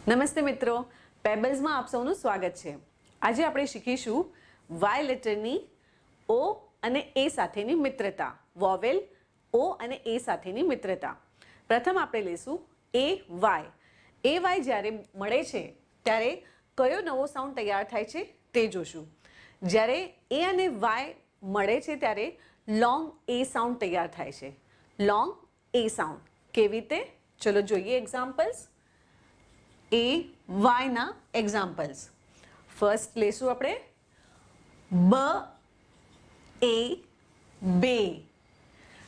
નમસ્તે મિત્રો, પેબલ્સમાં આપ સૌનું સ્વાગત છે। આજે આપણે શીખીશું વાય લેટરની ઓ અને એ સાથેની મિત્રતા, વોવેલ ઓ અને એ સાથેની મિત્રતા। પ્રથમ આપણે લઈશું એ વાય જ્યારે મળે છે ત્યારે કયો નવો સાઉન્ડ તૈયાર થાય છે તે જોશું। જ્યારે એ અને વાય મળે છે ત્યારે લોંગ એ સાઉન્ડ તૈયાર થાય છે। લોંગ એ સાઉન્ડ કેવી રીતે? ચલો જોઈએ એક્ઝામ્પલ્સ। એ વાયના એક્ઝામ્પલ્સ ફર્સ્ટ લેશું આપણે બ એ બે।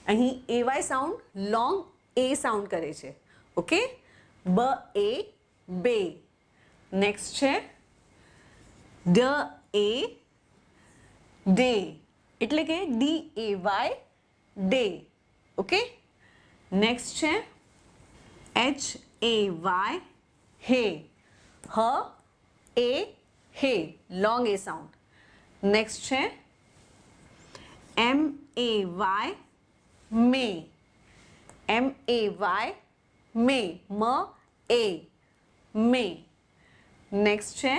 અહીં A Y sound long A sound કરે છે। ઓકે, બ એ બે। નેક્સ્ટ છે ડ એ ડે, એટલે કે D A Y day. Okay, next છે એચ એ વાય हे, ह A hay, long A sound. Next है M A Y may, M A Y may, म ए मे। नेक्स्ट है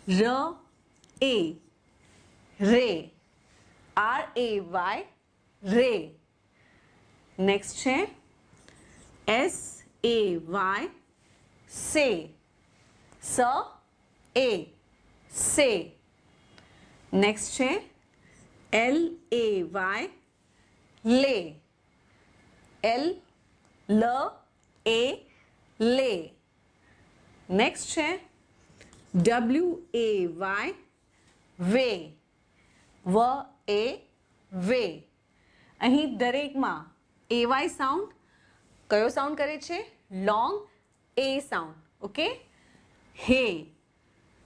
र ए रे, आर ए वाय रे। नेक्स्ट है एस ए वाय से, स ए से। नेक्स्ट है एल ए वाय ले, एल ल ए ले। नेक्स्ट है डब्ल्यू ए वाय वे, व ए वे। અહીં દરેકમાં એ વાય સાઉન્ડ કયો સાઉન્ડ કરે છે? Long A sound. ઓકે, હે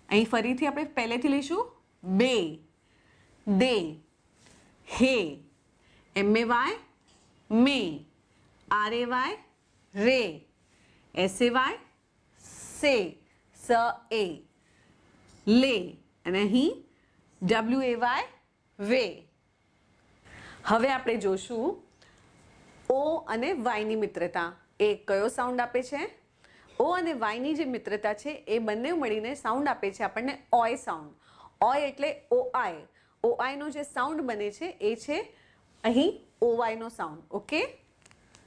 અહીં ફરીથી આપણે પહેલેથી લઈશું bay, day, hay, M A Y may, R A Y ray, S A Y say, S એ લે, અને અહીં ડબલ્યુ એ વાય વે। હવે આપણે જોશું ઓ અને વાયની મિત્રતા। એ કયો સાઉન્ડ આપે છે? ઓ અને વાયની જે મિત્રતા છે એ બંને મળીને સાઉન્ડ આપે છે આપણને ઓય સાઉન્ડ। ઓય એટલે ઓ આઈ, ઓ આઈનો જે સાઉન્ડ બને છે એ છે અહીં ઓ વાયનો સાઉન્ડ। ઓકે,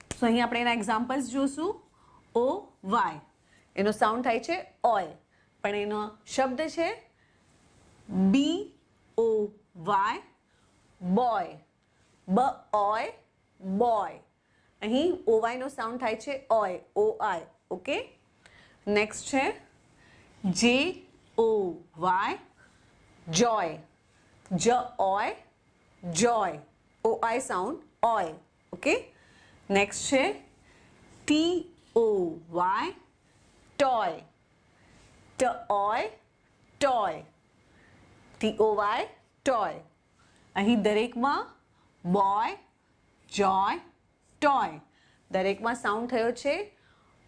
તો અહીં આપણે એના એક્ઝામ્પલ્સ જોશું। ઓ વાય એનો સાઉન્ડ થાય છે ઓય, પણ એનો શબ્દ છે બી ઓ વાય બોય, બ ઓય બોય। અહીં ઓ વાયનો સાઉન્ડ થાય છે ઓય, ઓ આઈ। ઓકે, નેક્સ્ટ છે જે ઓ વાય જોય, જ ઓય જોય, ઓ આઈ સાઉન્ડ ઓય। ઓકે, નેક્સ્ટ છે ટી ઓ વાય ટોય, ટ ઓય toy, T O Y toy. અહીં દરેકમાં બોય જોય ટોય દરેકમાં સાઉન્ડ થયો છે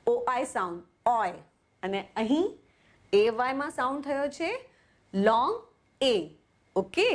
ઓ આઈ સાઉન્ડ ઓય, અને અહીં એ વાયમાં સાઉન્ડ થયો છે લોંગ એ। ઓકે,